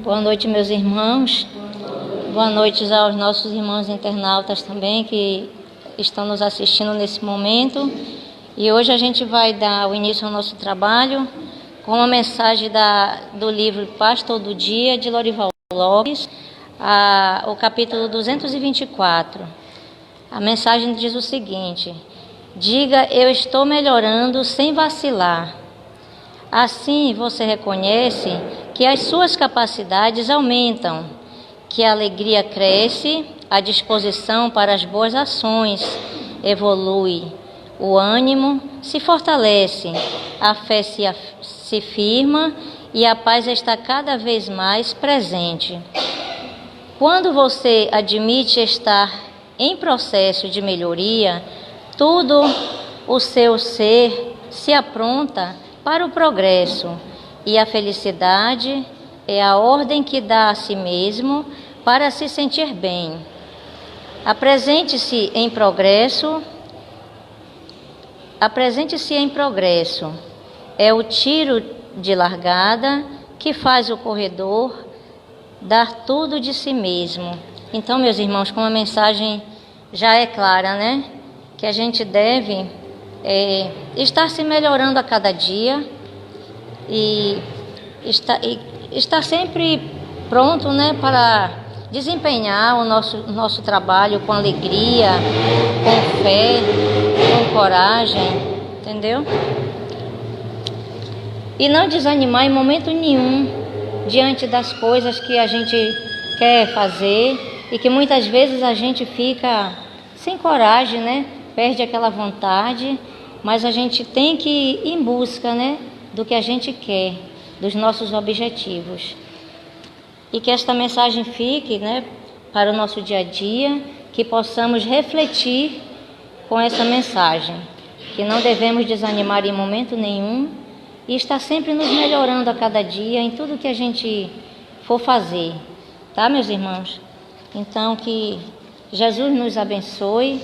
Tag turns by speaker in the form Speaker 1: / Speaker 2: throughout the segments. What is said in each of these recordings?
Speaker 1: Boa noite, meus irmãos. Boa noite aos nossos irmãos internautas também que estão nos assistindo nesse momento. E hoje a gente vai dar o início ao nosso trabalho com uma mensagem do livro Pastor do Dia, de Lorival Lopes, o capítulo 224. A mensagem diz o seguinte: diga, eu estou melhorando sem vacilar. Assim você reconhece que as suas capacidades aumentam, que a alegria cresce, a disposição para as boas ações evolui, o ânimo se fortalece, a fé se firma e a paz está cada vez mais presente. Quando você admite estar em processo de melhoria, tudo o seu ser se apronta para o progresso, e a felicidade é a ordem que dá a si mesmo para se sentir bem. Apresente-se em progresso. É o tiro de largada que faz o corredor dar tudo de si mesmo. Então, meus irmãos, como a mensagem já é clara, né? Que a gente deve estar se melhorando a cada dia e estar sempre pronto, né, para desempenhar o nosso trabalho com alegria, com fé, com coragem, entendeu? E não desanimar em momento nenhum diante das coisas que a gente quer fazer e que muitas vezes a gente fica sem coragem, né? Perde aquela vontade, mas a gente tem que ir em busca, né, do que a gente quer, dos nossos objetivos. E que esta mensagem fique, né, para o nosso dia a dia, que possamos refletir com essa mensagem, que não devemos desanimar em momento nenhum e estar sempre nos melhorando a cada dia em tudo que a gente for fazer, tá, meus irmãos? Então, que Jesus nos abençoe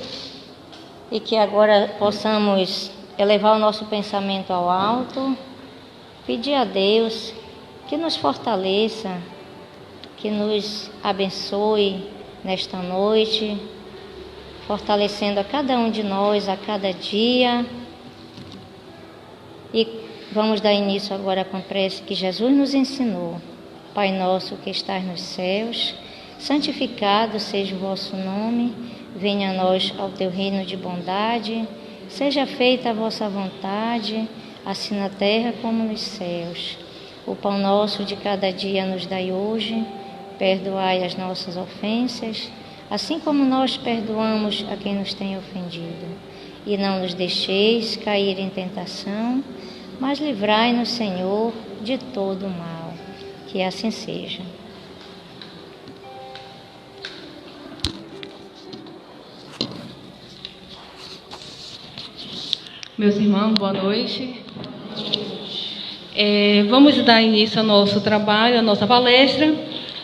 Speaker 1: e que agora possamos elevar o nosso pensamento ao alto, pedir a Deus que nos fortaleça, que nos abençoe nesta noite, fortalecendo a cada um de nós a cada dia. E vamos dar início agora com a prece que Jesus nos ensinou. Pai nosso que estás nos céus, santificado seja o vosso nome, venha a nós ao teu reino de bondade, seja feita a vossa vontade, assim na terra como nos céus. O pão nosso de cada dia nos dai hoje, perdoai as nossas ofensas, assim como nós perdoamos a quem nos tem ofendido. E não nos deixeis cair em tentação, mas livrai-nos, Senhor, de todo o mal. Que assim seja.
Speaker 2: Meus irmãos, boa noite. Vamos dar início ao nosso trabalho, à nossa palestra,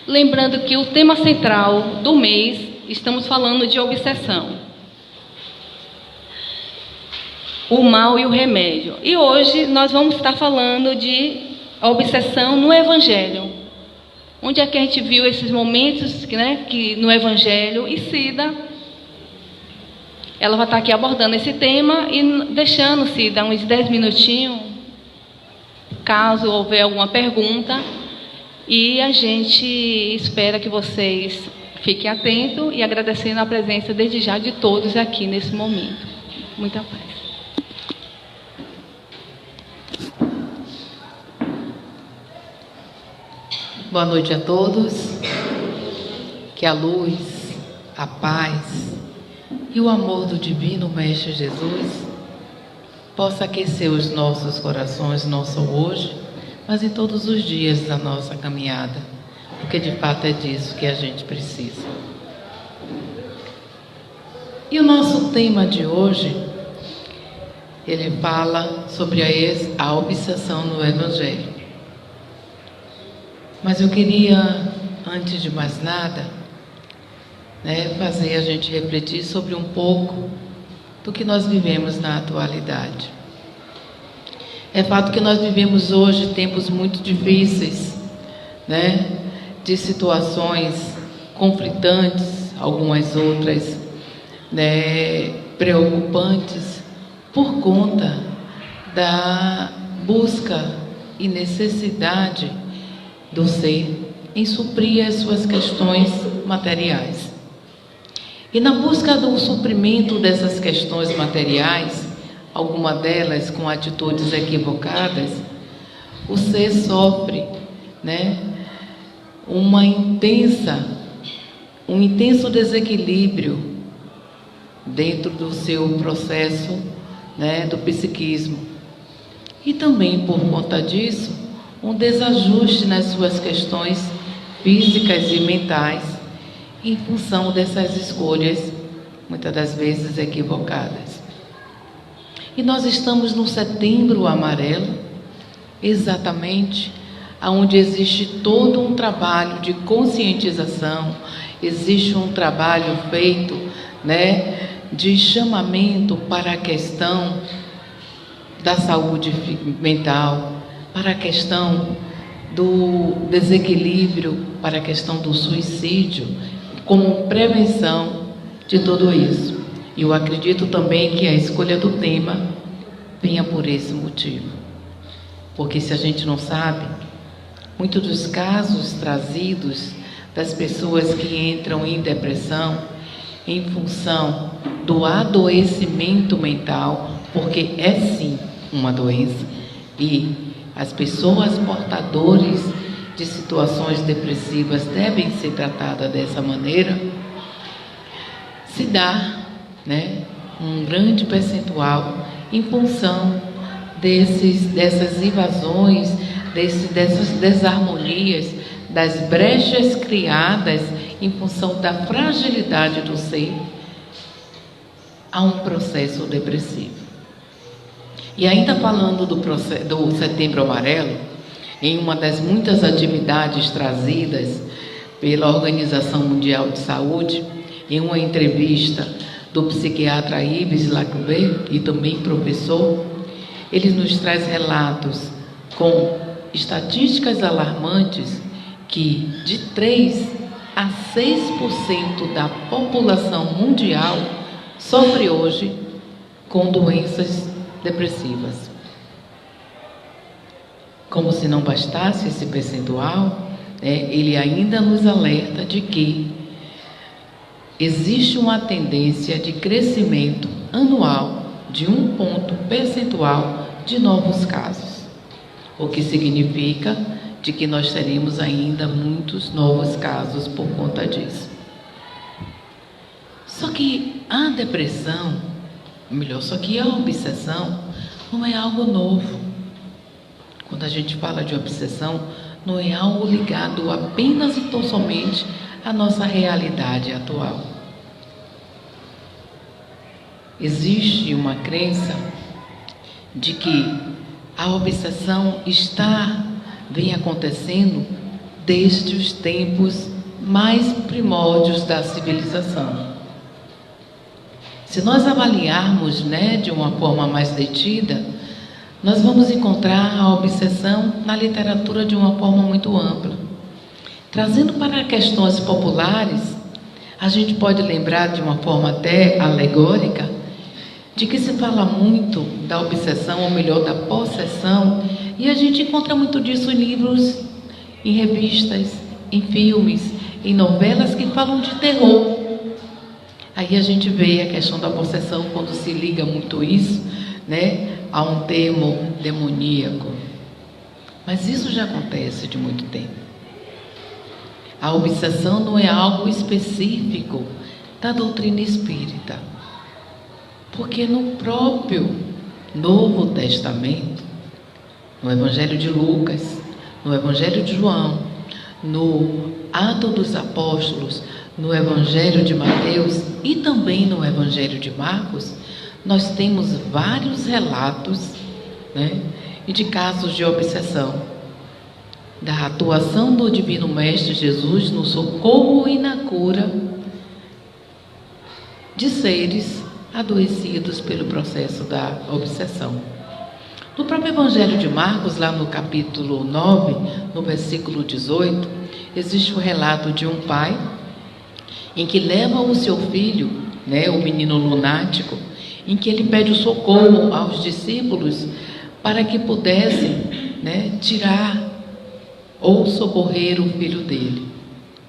Speaker 2: lembrando que o tema central do mês, estamos falando de obsessão, o mal e o remédio. E hoje nós vamos estar falando de obsessão no Evangelho. Onde é que a gente viu esses momentos, né, que no Evangelho, e Cida, ela vai estar aqui abordando esse tema e deixando-se dar uns 10 minutinhos, caso houver alguma pergunta, e a gente espera que vocês fiquem atentos e agradecendo a presença desde já de todos aqui nesse momento. Muita paz.
Speaker 3: Boa noite a todos. Que a luz, a paz e o amor do Divino Mestre Jesus possa aquecer os nossos corações, não só hoje, mas em todos os dias da nossa caminhada, porque de fato é disso que a gente precisa. E o nosso tema de hoje, ele fala sobre a obsessão no Evangelho. Mas eu queria, antes de mais nada, fazer a gente refletir sobre um pouco do que nós vivemos na atualidade. É fato que nós vivemos hoje tempos muito difíceis, de situações conflitantes, algumas outras, né, preocupantes, por conta da busca e necessidade do ser em suprir as suas questões materiais. E na busca do suprimento dessas questões materiais, alguma delas com atitudes equivocadas, o ser sofre, né, um intenso desequilíbrio dentro do seu processo, né, do psiquismo. E também, por conta disso, um desajuste nas suas questões físicas e mentais, em função dessas escolhas, muitas das vezes equivocadas. E nós estamos no Setembro Amarelo, exatamente onde existe todo um trabalho de conscientização, existe um trabalho feito, né, de chamamento para a questão da saúde mental, para a questão do desequilíbrio, para a questão do suicídio, como prevenção de tudo isso. E eu acredito também que a escolha do tema venha por esse motivo. Porque se a gente não sabe, muitos dos casos trazidos das pessoas que entram em depressão em função do adoecimento mental, porque é sim uma doença, e as pessoas portadoras de situações depressivas devem ser tratadas dessa maneira, se dá, né, um grande percentual em função dessas invasões, dessas desarmonias, das brechas criadas em função da fragilidade do ser a um processo depressivo. E ainda falando do Setembro Amarelo, em uma das muitas atividades trazidas pela Organização Mundial de Saúde, em uma entrevista do psiquiatra Yves Lacoubet, e também professor, ele nos traz relatos com estatísticas alarmantes que de 3 a 6% da população mundial sofre hoje com doenças depressivas. Como se não bastasse esse percentual, ele ainda nos alerta de que existe uma tendência de crescimento anual de 1 ponto percentual de novos casos, o que significa de que nós teremos ainda muitos novos casos por conta disso. Só que a depressão, só que a obsessão não é algo novo. Quando a gente fala de obsessão, não é algo ligado apenas e tão somente à nossa realidade atual. Existe uma crença de que a obsessão vem acontecendo desde os tempos mais primórdios da civilização. Se nós avaliarmos, de uma forma mais detida, nós vamos encontrar a obsessão na literatura de uma forma muito ampla. Trazendo para questões populares, a gente pode lembrar de uma forma até alegórica, de que se fala muito da obsessão, ou melhor, da possessão, e a gente encontra muito disso em livros, em revistas, em filmes, em novelas que falam de terror. Aí a gente vê a questão da possessão quando se liga muito isso, a um termo demoníaco. Mas isso já acontece de muito tempo. A obsessão não é algo específico da doutrina espírita. Porque no próprio Novo Testamento, no Evangelho de Lucas, no Evangelho de João, no Atos dos Apóstolos, no Evangelho de Mateus e também no Evangelho de Marcos, nós temos vários relatos, de casos de obsessão, da atuação do Divino Mestre Jesus no socorro e na cura de seres adoecidos pelo processo da obsessão. No próprio Evangelho de Marcos, lá no capítulo 9, no versículo 18, existe o relato de um pai em que leva o seu filho, né, o menino lunático, em que ele pede o socorro aos discípulos para que pudessem, né, tirar ou socorrer o filho dele.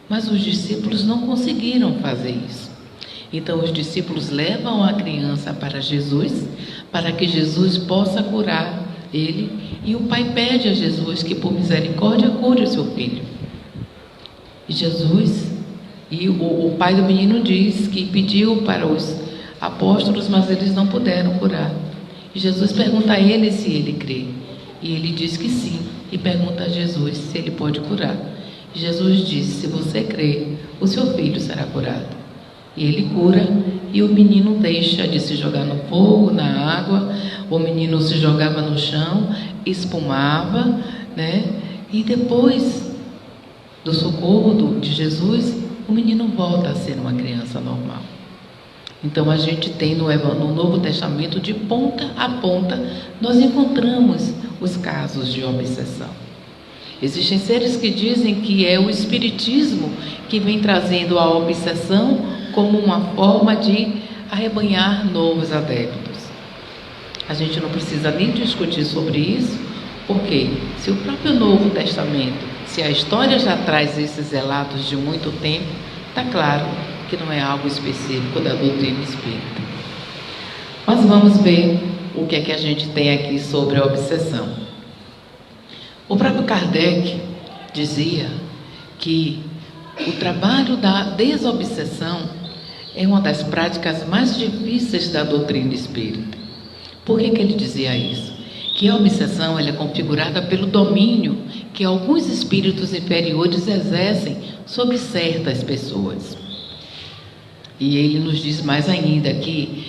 Speaker 3: Mas os discípulos não conseguiram fazer isso. Então os discípulos levam a criança para Jesus, para que Jesus possa curar ele, e o pai pede a Jesus que por misericórdia cure o seu filho. E Jesus, o pai do menino diz que pediu para os apóstolos, mas eles não puderam curar. E Jesus pergunta a ele se ele crê, e ele diz que sim, e pergunta a Jesus se ele pode curar. E Jesus disse: se você crê, o seu filho será curado. E ele cura, e o menino deixa de se jogar no fogo, na água. O menino se jogava no chão, espumava, né? E depois do socorro de Jesus, o menino volta a ser uma criança normal. Então a gente tem no Novo Testamento, de ponta a ponta, nós encontramos os casos de obsessão. Existem seres que dizem que é o espiritismo que vem trazendo a obsessão como uma forma de arrebanhar novos adeptos. A gente não precisa nem discutir sobre isso, porque se o próprio Novo Testamento, se a história já traz esses relatos de muito tempo, está claro que não é algo específico da doutrina espírita. Mas vamos ver o que é que a gente tem aqui sobre a obsessão. O próprio Kardec dizia que o trabalho da desobsessão é uma das práticas mais difíceis da doutrina espírita. Por que ele dizia isso? Que a obsessão ela é configurada pelo domínio que alguns espíritos inferiores exercem sobre certas pessoas. E ele nos diz mais ainda que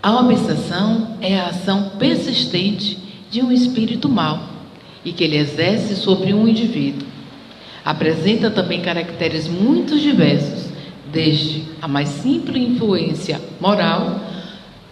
Speaker 3: a obsessão é a ação persistente de um espírito mau e que ele exerce sobre um indivíduo. Apresenta também caracteres muito diversos, desde a mais simples influência moral,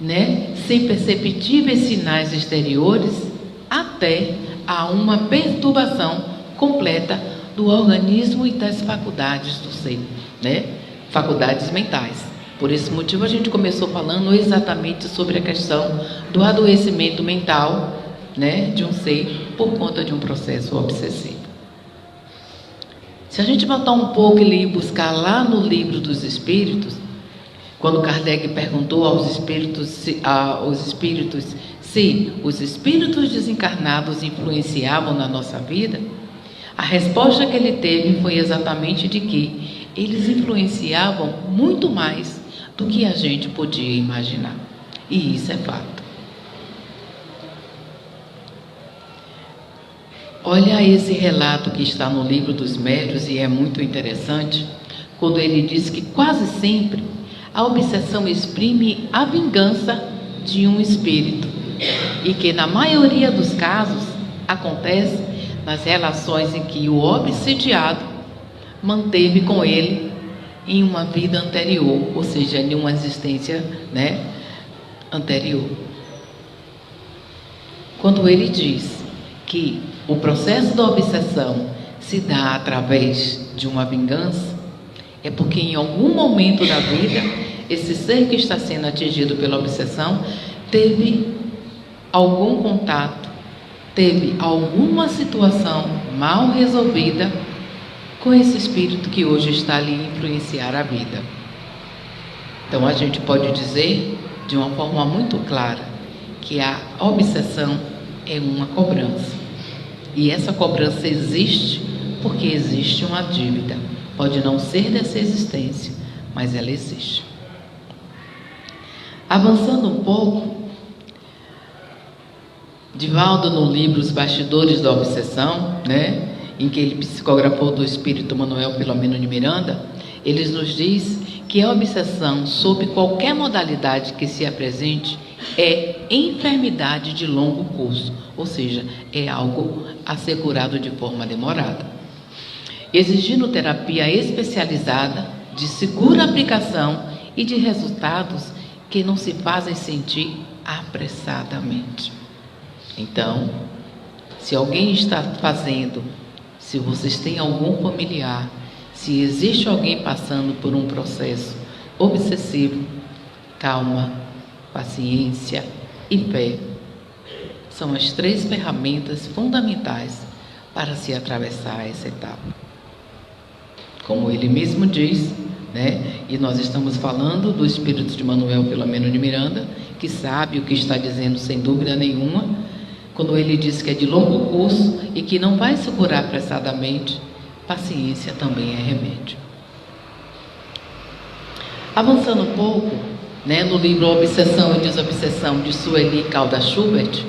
Speaker 3: né, sem perceptíveis sinais exteriores, até a uma perturbação completa do organismo e das faculdades do ser, né, faculdades mentais. Por esse motivo a gente começou falando exatamente sobre a questão do adoecimento mental, né, de um ser por conta de um processo obsessivo. Se a gente voltar um pouco e buscar lá no Livro dos Espíritos, quando Kardec perguntou aos espíritos se os espíritos desencarnados influenciavam na nossa vida, a resposta que ele teve foi exatamente de que eles influenciavam muito mais do que a gente podia imaginar. E isso é fato. Olha esse relato que está no Livro dos Médiuns, e é muito interessante, quando ele diz que quase sempre a obsessão exprime a vingança de um espírito, e que na maioria dos casos acontece nas relações em que o obsediado manteve com ele em uma vida anterior, ou seja, em uma existência, né, anterior. Quando ele diz que o processo da obsessão se dá através de uma vingança, é porque em algum momento da vida, esse ser que está sendo atingido pela obsessão teve algum contato, teve alguma situação mal resolvida com esse espírito que hoje está ali a influenciar a vida. Então a gente pode dizer de uma forma muito clara que a obsessão é uma cobrança. E essa cobrança existe porque existe uma dívida. Pode não ser dessa existência, mas ela existe. Avançando um pouco, Divaldo, no livro Os Bastidores da Obsessão, né, em que ele psicografou do espírito Manuel Filomeno de Miranda, ele nos diz que a obsessão, sob qualquer modalidade que se apresente, é enfermidade de longo curso, ou seja, é algo a ser curado de forma demorada, exigindo terapia especializada, de segura aplicação e de resultados que não se fazem sentir apressadamente. Então, se alguém está se vocês têm algum familiar, se existe alguém passando por um processo obsessivo, calma, paciência e fé são as 3 ferramentas fundamentais para se atravessar essa etapa. Como ele mesmo diz, né? E nós estamos falando do espírito de Manuel Filomeno de Miranda, que sabe o que está dizendo sem dúvida nenhuma, quando ele diz que é de longo curso e que não vai se curar apressadamente. Paciência também é remédio. Avançando um pouco, né, no livro Obsessão e Desobsessão, de Sueli Caldas Schubert,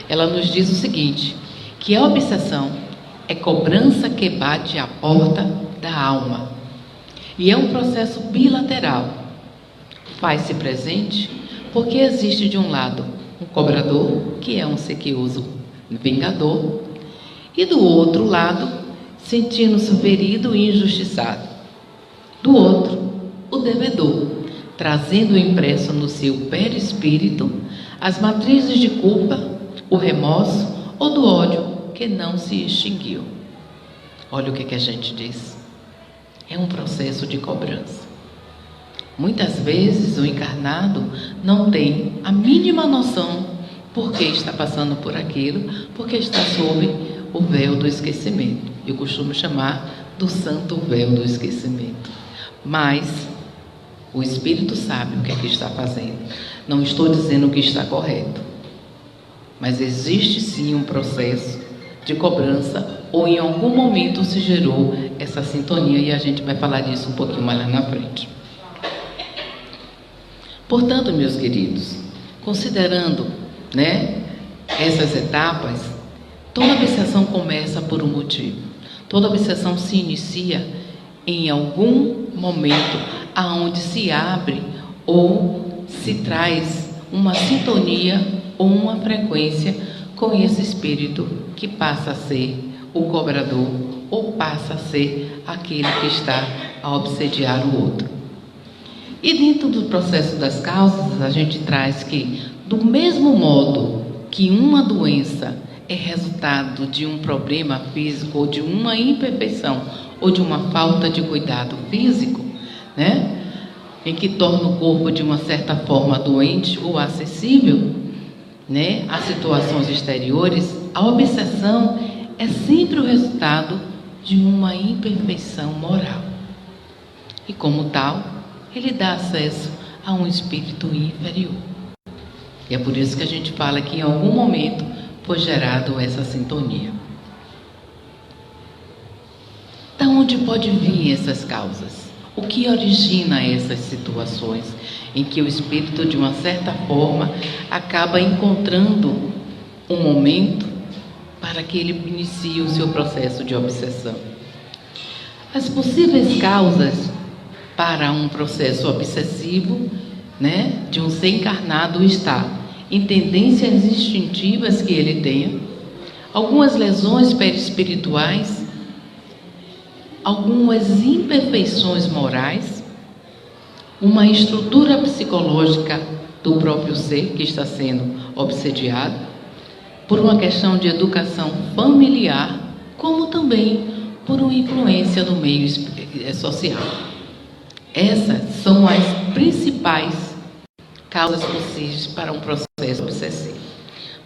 Speaker 3: ela nos diz o seguinte, que a obsessão é cobrança que bate à porta da alma. E é um processo bilateral. Faz-se presente porque existe de um lado um cobrador, que é um sequioso vingador, e do outro lado, sentindo-se ferido e injustiçado. Do outro, o devedor, trazendo impresso no seu perispírito as matrizes de culpa, o remorso ou do ódio que não se extinguiu. Olha o que a gente diz. É um processo de cobrança. Muitas vezes o encarnado não tem a mínima noção por que está passando por aquilo, porque está sob o véu do esquecimento. Eu costumo chamar do santo véu do esquecimento. Mas o Espírito sabe o que é que está fazendo. Não estou dizendo que está correto. Mas existe sim um processo de cobrança, ou em algum momento se gerou essa sintonia, e a gente vai falar disso um pouquinho mais lá na frente. Portanto, meus queridos, considerando, né, essas etapas, toda obsessão começa por um motivo. Toda obsessão se inicia em algum momento aonde se abre ou se traz uma sintonia ou uma frequência com esse espírito que passa a ser o cobrador ou passa a ser aquele que está a obsediar o outro. E dentro do processo das causas, a gente traz que, do mesmo modo que uma doença é resultado de um problema físico ou de uma imperfeição ou de uma falta de cuidado físico, né, em que torna o corpo de uma certa forma doente ou acessível, né, a situações exteriores, a obsessão é sempre o resultado de uma imperfeição moral. E como tal, ele dá acesso a um espírito inferior. E é por isso que a gente fala que em algum momento foi gerado essa sintonia. Da onde pode vir essas causas? O que origina essas situações em que o espírito, de uma certa forma, acaba encontrando um momento para que ele inicie o seu processo de obsessão? As possíveis causas para um processo obsessivo, né, de um ser encarnado está em tendências instintivas que ele tenha, algumas lesões perispirituais, algumas imperfeições morais, uma estrutura psicológica do próprio ser que está sendo obsediado, por uma questão de educação familiar, como também por uma influência no meio social. Essas são as principais causas possíveis para um processo obsessivo.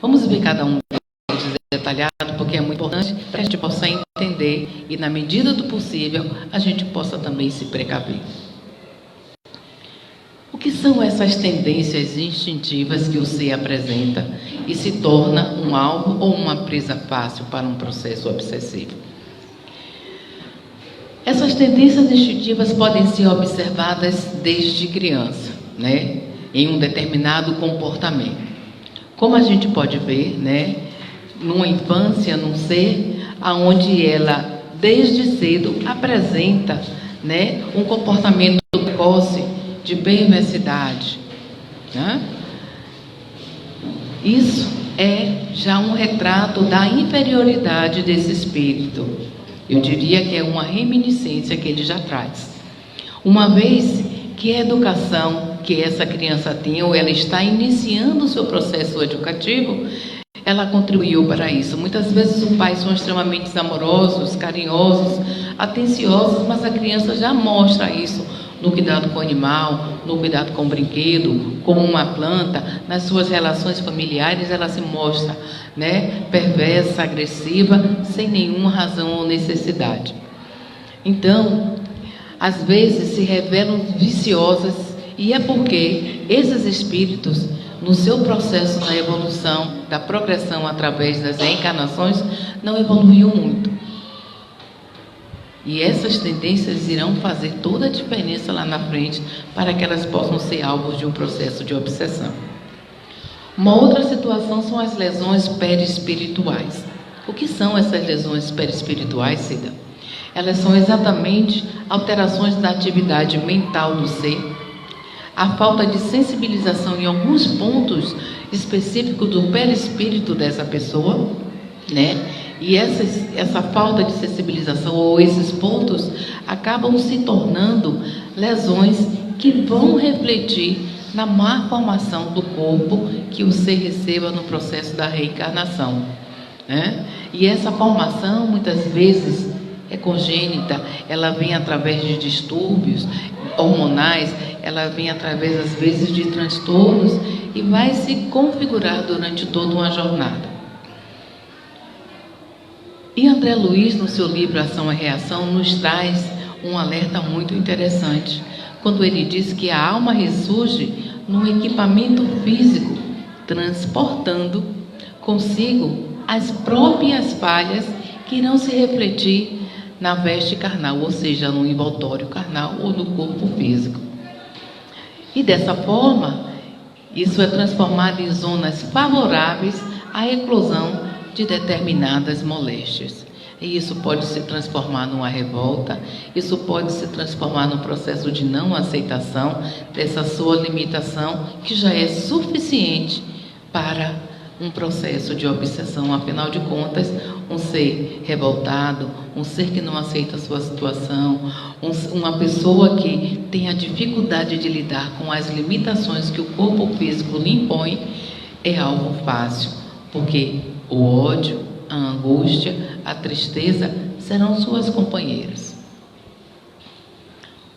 Speaker 3: Vamos ver cada um deles detalhado, porque é muito importante para que a gente possa entender e, na medida do possível, a gente possa também se precaver. O que são essas tendências instintivas que o ser apresenta e se torna um alvo ou uma presa fácil para um processo obsessivo? Essas tendências instintivas podem ser observadas desde criança, né, em um determinado comportamento. Como a gente pode ver, né, numa infância, num ser, aonde ela, desde cedo, apresenta, né, um comportamento precoce de perversidade, né? Isso é já um retrato da inferioridade desse espírito. Eu diria que é uma reminiscência que ele já traz. Uma vez que a educação que essa criança tem, ou ela está iniciando o seu processo educativo, ela contribuiu para isso. Muitas vezes os pais são extremamente amorosos, carinhosos, atenciosos, mas a criança já mostra isso no cuidado com o animal, no cuidado com o brinquedo, como uma planta. Nas suas relações familiares ela se mostra, perversa, agressiva, sem nenhuma razão ou necessidade. Então, às vezes se revelam viciosas, e é porque esses espíritos, no seu processo na evolução, da progressão através das reencarnações, não evoluiu muito. E essas tendências irão fazer toda a diferença lá na frente para que elas possam ser alvos de um processo de obsessão. Uma outra situação são as lesões perispirituais. O que são essas lesões perispirituais, Cida? Elas são exatamente alterações da atividade mental do ser, a falta de sensibilização em alguns pontos específicos do perispírito dessa pessoa, E essa falta de sensibilização ou esses pontos acabam se tornando lesões que vão refletir na má formação do corpo que o ser receba no processo da reencarnação, E essa formação muitas vezes é congênita, ela vem através de distúrbios hormonais, ela vem através às vezes de transtornos e vai se configurar durante toda uma jornada. E André Luiz, no seu livro Ação e Reação, nos traz um alerta muito interessante, quando ele diz que a alma ressurge num equipamento físico, transportando consigo as próprias falhas que irão se refletir na veste carnal, ou seja, no envoltório carnal ou no corpo físico. E dessa forma, isso é transformado em zonas favoráveis à eclosão de determinadas moléstias. E isso pode se transformar numa revolta, isso pode se transformar num processo de não aceitação dessa sua limitação, que já é suficiente para um processo de obsessão. Afinal de contas, um ser revoltado, um ser que não aceita a sua situação, uma pessoa que tem a dificuldade de lidar com as limitações que o corpo físico lhe impõe, é algo fácil, porque o ódio, a angústia, a tristeza serão suas companheiras.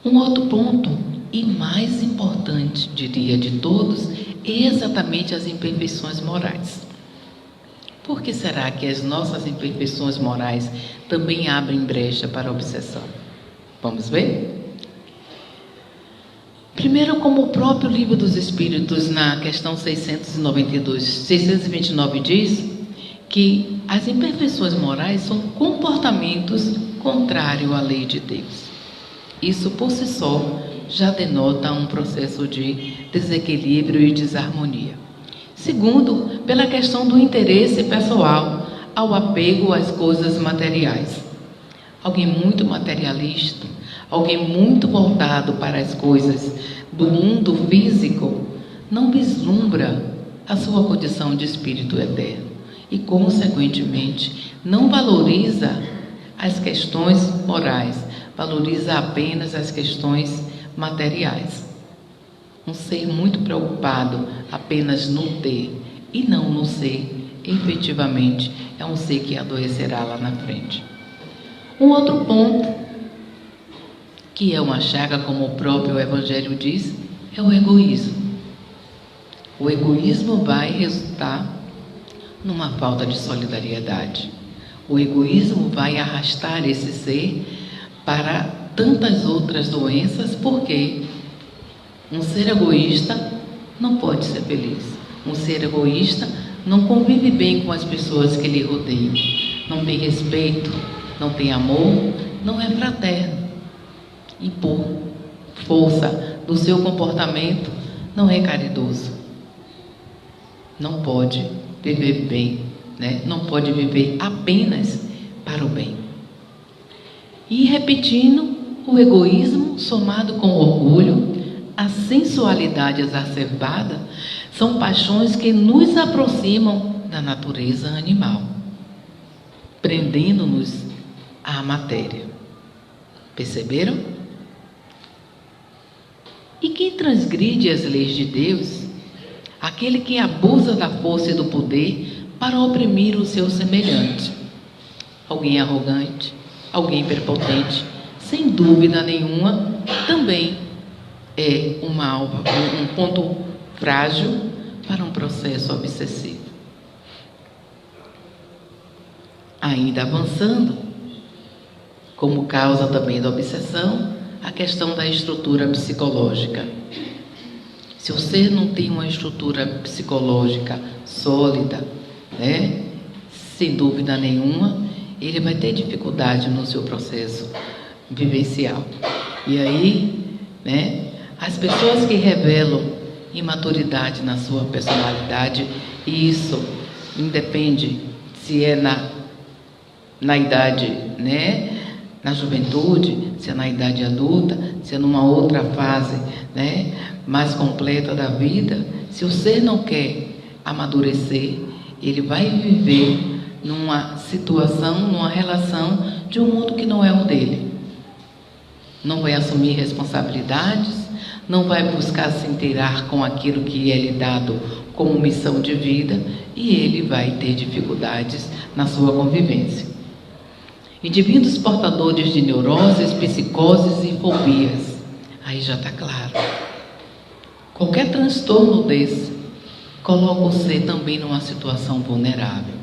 Speaker 3: Um outro ponto, e mais importante, diria, de todos, é exatamente as imperfeições morais. Por que será que as nossas imperfeições morais também abrem brecha para a obsessão? Vamos ver? Primeiro, como o próprio Livro dos Espíritos, na questão 629 diz, que as imperfeições morais são comportamentos contrários à lei de Deus. Isso por si só já denota um processo de desequilíbrio e desarmonia. Segundo, pela questão do interesse pessoal ao apego às coisas materiais. Alguém muito materialista, alguém muito voltado para as coisas do mundo físico, não vislumbra a sua condição de espírito eterno e, consequentemente, não valoriza as questões morais, valoriza apenas as questões materiais. Um ser muito preocupado apenas no ter e não no ser, efetivamente, é um ser que adoecerá lá na frente. Um outro ponto, que é uma chaga, como o próprio Evangelho diz, é o egoísmo. O egoísmo vai resultar numa falta de solidariedade. O egoísmo vai arrastar esse ser para tantas outras doenças, porque um ser egoísta não pode ser feliz. Um ser egoísta não convive bem com as pessoas que lhe rodeiam. Não tem respeito, não tem amor, não é fraterno. E por força do seu comportamento, não é caridoso. Não pode viver bem, Não pode viver apenas para o bem. E repetindo, o egoísmo somado com o orgulho, a sensualidade exacerbada, são paixões que nos aproximam da natureza animal, prendendo-nos à matéria. Perceberam? E quem transgride as leis de Deus, aquele que abusa da força e do poder para oprimir o seu semelhante. Alguém arrogante, alguém prepotente, sem dúvida nenhuma, também é um ponto frágil para um processo obsessivo. Ainda avançando, como causa também da obsessão, a questão da estrutura psicológica. Se o ser não tem uma estrutura psicológica sólida, né, sem dúvida nenhuma, ele vai ter dificuldade no seu processo vivencial. E aí, né, as pessoas que revelam imaturidade na sua personalidade, e isso independe se é na idade, né, na juventude, se é na idade adulta, se é numa outra fase, né, mais completa da vida, se o ser não quer amadurecer, ele vai viver numa situação, numa relação de um mundo que não é o dele. Não vai assumir responsabilidades, não vai buscar se inteirar com aquilo que é lhe dado como missão de vida, e ele vai ter dificuldades na sua convivência. Indivíduos portadores de neuroses, psicoses e fobias. Aí já está claro. Qualquer transtorno desse coloca o ser também numa situação vulnerável.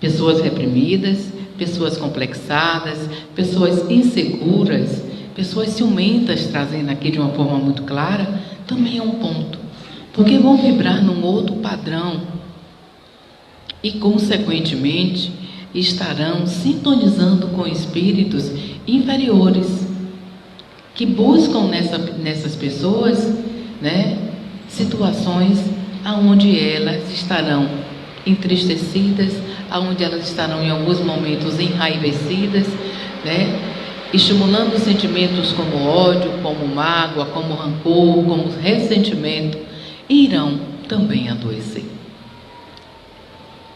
Speaker 3: Pessoas reprimidas, pessoas complexadas, pessoas inseguras, pessoas ciumentas, trazendo aqui de uma forma muito clara, também é um ponto. Porque vão vibrar num outro padrão e, consequentemente, estarão sintonizando com espíritos inferiores que buscam nessas pessoas, né, situações aonde elas estarão entristecidas, aonde elas estarão em alguns momentos enraivecidas, né, estimulando sentimentos como ódio, como mágoa, como rancor, como ressentimento, e irão também adoecer.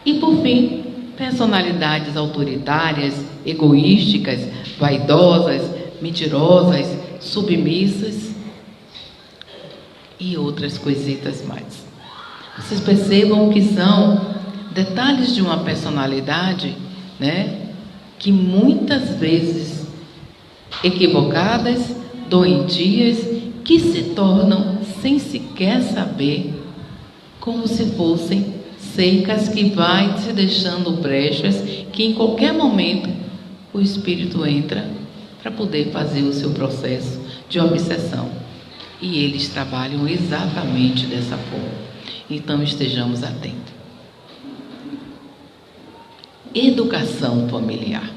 Speaker 3: E por fim, personalidades autoritárias, egoísticas, vaidosas, mentirosas, submissas e outras coisitas mais. Vocês percebam que são detalhes de uma personalidade, né, que muitas vezes equivocadas, doentias, que se tornam sem sequer saber, como se fossem secas que vai se deixando brechas, que em qualquer momento o espírito entra para poder fazer o seu processo de obsessão. E eles trabalham exatamente dessa forma. Então estejamos atentos. Educação familiar.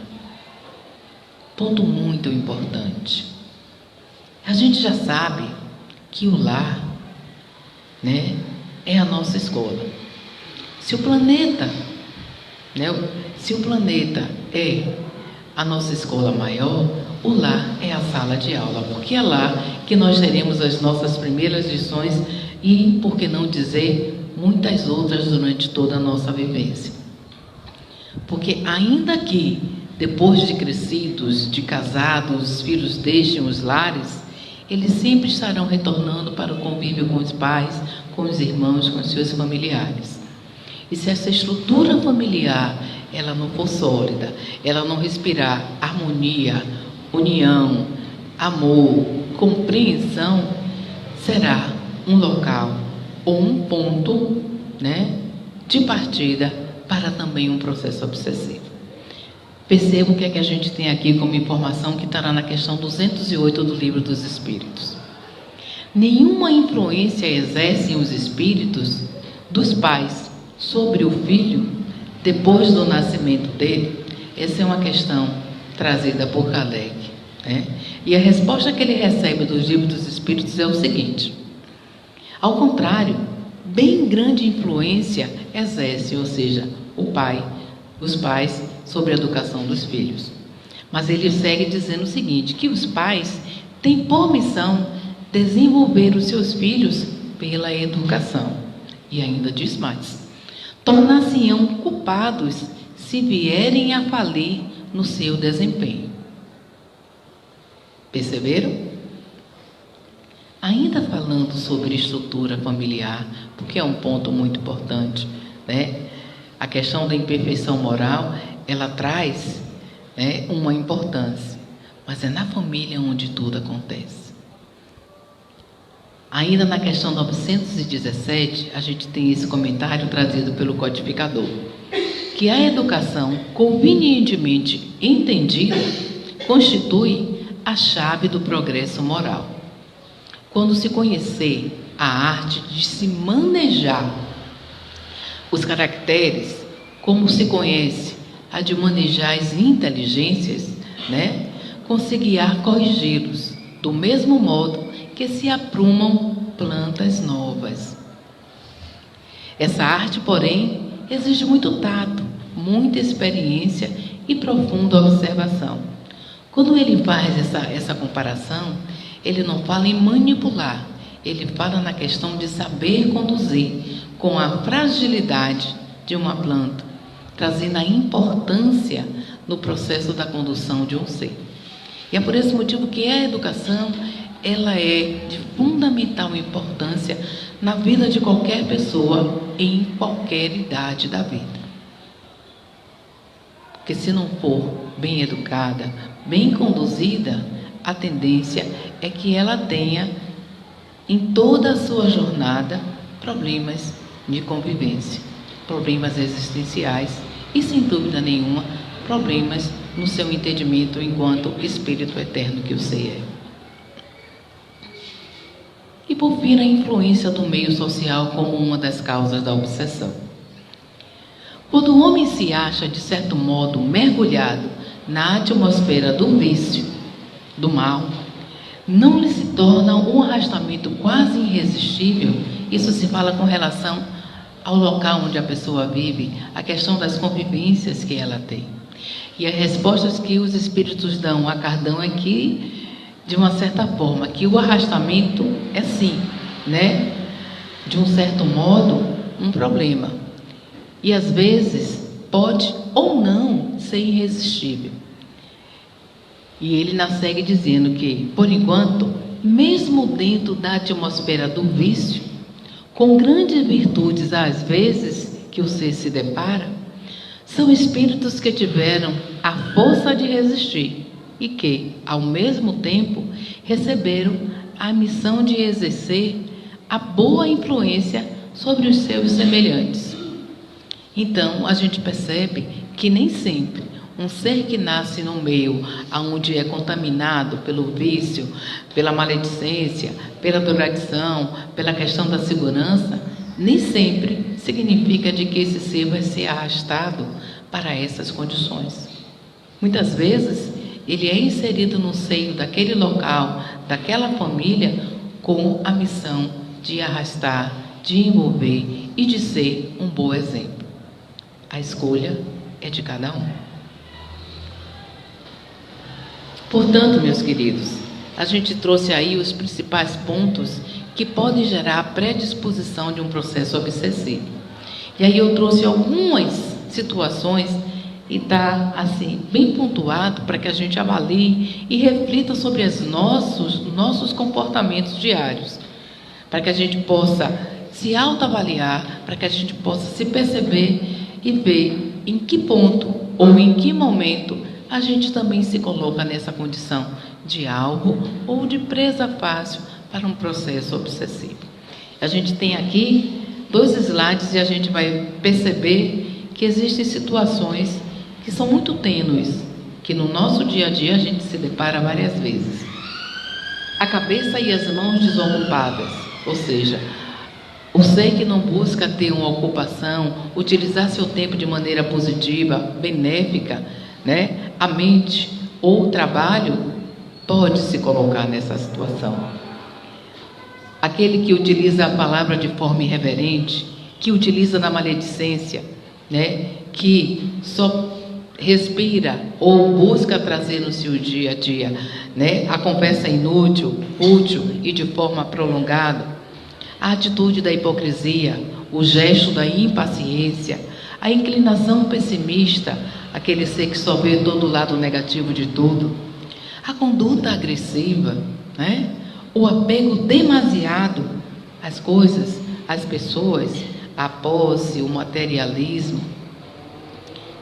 Speaker 3: Ponto muito importante. A gente já sabe que o lar, né, é a nossa escola. Se o planeta é a nossa escola maior, o lar é a sala de aula, porque é lá que nós teremos as nossas primeiras lições e, por que não dizer, muitas outras durante toda a nossa vivência. Porque ainda que, depois de crescidos, de casados, os filhos deixem os lares, eles sempre estarão retornando para o convívio com os pais, com os irmãos, com os seus familiares. E se essa estrutura familiar, ela não for sólida, ela não respirar harmonia, união, amor, compreensão, será um local ou um ponto, né, de partida para também um processo obsessivo. Perceba o que é que a gente tem aqui como informação que estará na questão 208 do Livro dos Espíritos. Nenhuma influência exercem os espíritos dos pais sobre o filho depois do nascimento dele. Essa é uma questão trazida por Kardec, né? E a resposta que ele recebe dos Livros dos Espíritos é o seguinte: ao contrário, bem grande influência exerce, ou seja, os pais sobre a educação dos filhos. Mas ele segue dizendo o seguinte, que os pais têm por missão desenvolver os seus filhos pela educação. E ainda diz mais: tornar-se-ão culpados se vierem a falir no seu desempenho. Perceberam? Ainda falando sobre estrutura familiar, porque é um ponto muito importante, né, a questão da imperfeição moral, ela traz, né, uma importância, mas é na família onde tudo acontece. Ainda na questão 917, a gente tem esse comentário trazido pelo codificador, que a educação convenientemente entendida constitui a chave do progresso moral. Quando se conhecer a arte de se manejar os caracteres, como se conhece a de manejar as inteligências, né, conseguirá corrigi-los do mesmo modo que se aprumam plantas novas. Essa arte, porém, exige muito tato, muita experiência e profunda observação. Quando ele faz essa comparação, ele não fala em manipular, ele fala na questão de saber conduzir com a fragilidade de uma planta, trazendo a importância no processo da condução de um ser. E é por esse motivo que a educação, ela é de fundamental importância na vida de qualquer pessoa, em qualquer idade da vida. Porque se não for bem educada, bem conduzida, a tendência é que ela tenha, em toda a sua jornada, problemas de convivência, problemas existenciais e, sem dúvida nenhuma, problemas no seu entendimento enquanto espírito eterno que o ser é. E, por fim, a influência do meio social como uma das causas da obsessão. Quando o homem se acha, de certo modo, mergulhado na atmosfera do vício, do mal, não lhe se torna um arrastamento quase irresistível. Isso se fala com relação ao local onde a pessoa vive, a questão das convivências que ela tem. E as respostas que os espíritos dão a Kardec é que, de uma certa forma, que o arrastamento é sim, né, de um certo modo, um problema. E às vezes pode ou não ser irresistível. E ele na segue dizendo que, por enquanto, mesmo dentro da atmosfera do vício, com grandes virtudes às vezes que o ser se depara, são espíritos que tiveram a força de resistir e que, ao mesmo tempo, receberam a missão de exercer a boa influência sobre os seus semelhantes. Então, a gente percebe que nem sempre um ser que nasce num meio onde é contaminado pelo vício, pela maledicência, pela drogadição, pela questão da segurança, nem sempre significa de que esse ser vai ser arrastado para essas condições. Muitas vezes, ele é inserido no seio daquele local, daquela família, com a missão de arrastar, de envolver e de ser um bom exemplo. A escolha é de cada um. Portanto, meus queridos, a gente trouxe aí os principais pontos que podem gerar a predisposição de um processo obsessivo. E aí eu trouxe algumas situações e está assim bem pontuado para que a gente avalie e reflita sobre os nossos comportamentos diários, para que a gente possa se autoavaliar, para que a gente possa se perceber e ver em que ponto ou em que momento a gente também se coloca nessa condição de alvo ou de presa fácil para um processo obsessivo. A gente tem aqui 2 slides e a gente vai perceber que existem situações que são muito tênues, que no nosso dia a dia a gente se depara várias vezes. A cabeça e as mãos desocupadas, ou seja, o ser que não busca ter uma ocupação, utilizar seu tempo de maneira positiva, benéfica, né? A mente ou o trabalho pode se colocar nessa situação. Aquele que utiliza a palavra de forma irreverente, que utiliza na maledicência, né? Que só respira ou busca trazer no seu dia a dia, né? A conversa inútil, fútil e de forma prolongada, a atitude da hipocrisia, o gesto da impaciência, a inclinação pessimista, aquele ser que só vê todo o lado negativo de tudo, a conduta agressiva, né? O apego demasiado às coisas, às pessoas, a posse, o materialismo,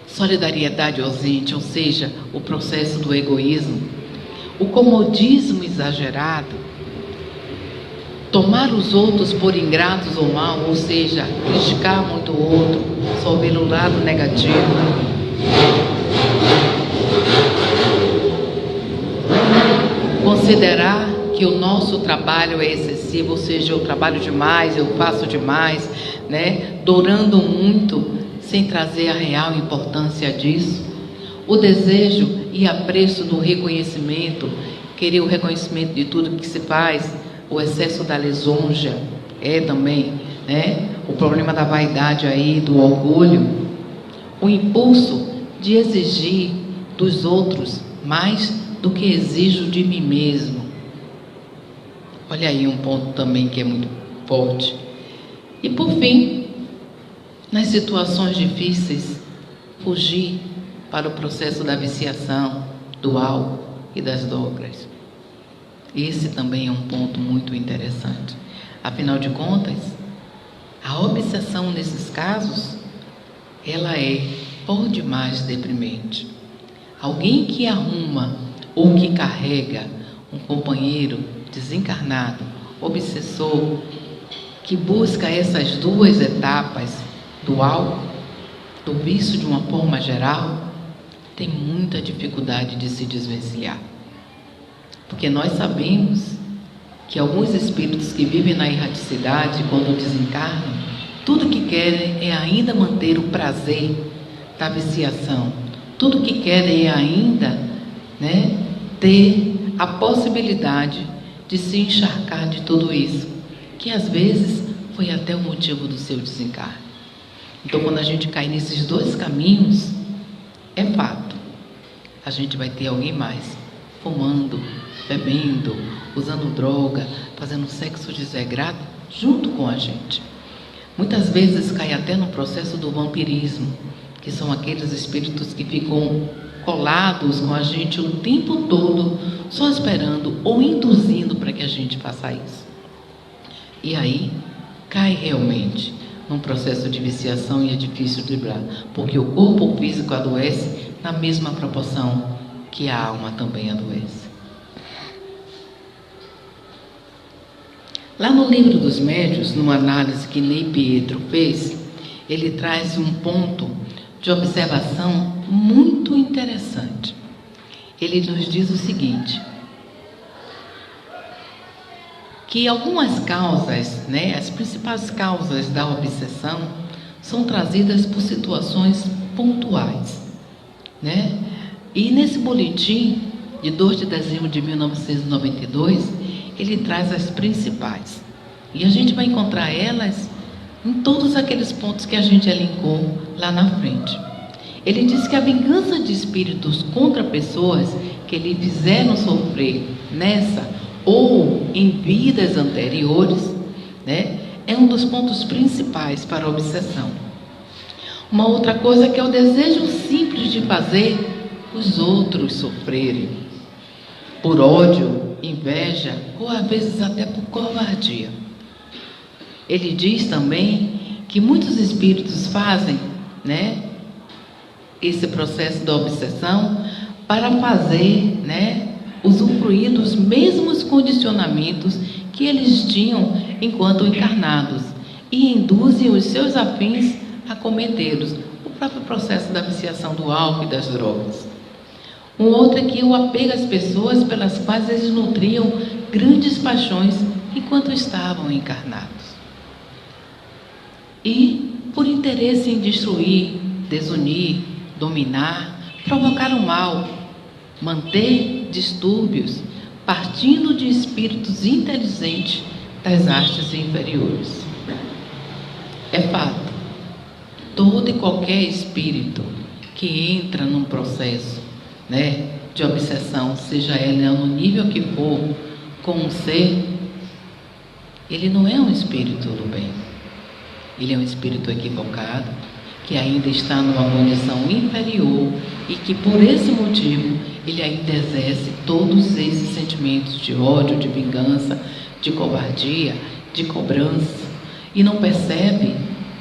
Speaker 3: solidariedade ausente, ou seja, o processo do egoísmo, o comodismo exagerado, tomar os outros por ingratos ou mal, ou seja, criticar muito o outro, só ver o lado negativo. Considerar que o nosso trabalho é excessivo, ou seja, eu trabalho demais, eu faço demais, né? Dourando muito, sem trazer a real importância disso. O desejo e apreço do reconhecimento, querer o reconhecimento de tudo que se faz, o excesso da lisonja é também, né? O problema da vaidade aí, do orgulho, o impulso de exigir dos outros mais do que exijo de mim mesmo. Olha aí um ponto também que é muito forte. E por fim, nas situações difíceis, fugir para o processo da viciação, do álcool e das drogas. Esse também é um ponto muito interessante. Afinal de contas, a obsessão nesses casos, ela é por demais deprimente. Alguém que arruma ou que carrega um companheiro desencarnado, obsessor, que busca essas duas etapas do álcool, do vício de uma forma geral, tem muita dificuldade de se desvencilhar. Porque nós sabemos que alguns espíritos que vivem na erraticidade, quando desencarnam, tudo que querem é ainda manter o prazer da viciação. Tudo que querem é ainda, né, ter a possibilidade de se encharcar de tudo isso, que às vezes foi até o motivo do seu desencarne. Então, quando a gente cai nesses dois caminhos, é fato, a gente vai ter alguém mais fumando, bebendo, usando droga, fazendo sexo desregrado junto com a gente. Muitas vezes cai até no processo do vampirismo, que são aqueles espíritos que ficam colados com a gente o tempo todo, só esperando ou induzindo para que a gente faça isso. E aí cai realmente num processo de viciação e é difícil driblar, porque o corpo físico adoece na mesma proporção que a alma também adoece. Lá no livro dos médiuns, numa análise que Ney Pietro fez, ele traz um ponto de observação muito interessante. Ele nos diz o seguinte, que algumas causas, né, as principais causas da obsessão são trazidas por situações pontuais, né? E nesse boletim de 2 de dezembro de 1992, ele traz as principais. E a gente vai encontrar elas em todos aqueles pontos que a gente elencou lá na frente. Ele diz que a vingança de espíritos contra pessoas que lhe fizeram sofrer nessa ou em vidas anteriores, né, é um dos pontos principais para a obsessão. Uma outra coisa é que é o desejo simples de fazer os outros sofrerem, por ódio, inveja ou às vezes até por covardia. Ele diz também que muitos espíritos fazem, né, esse processo da obsessão para fazer, né, usufruir dos mesmos condicionamentos que eles tinham enquanto encarnados e induzem os seus afins a cometê-los. O próprio processo da viciação do álcool e das drogas. Um outro é que o apego às pessoas pelas quais eles nutriam grandes paixões enquanto estavam encarnados. E por interesse em destruir, desunir, dominar, provocar o mal, manter distúrbios, partindo de espíritos inteligentes das artes inferiores. É fato, todo e qualquer espírito que entra num processo, né, de obsessão, seja ela no nível que for, com um ser, ele não é um espírito do bem. Ele é um espírito equivocado, que ainda está numa condição inferior e que por esse motivo ele ainda exerce todos esses sentimentos de ódio, de vingança, de covardia, de cobrança e não percebe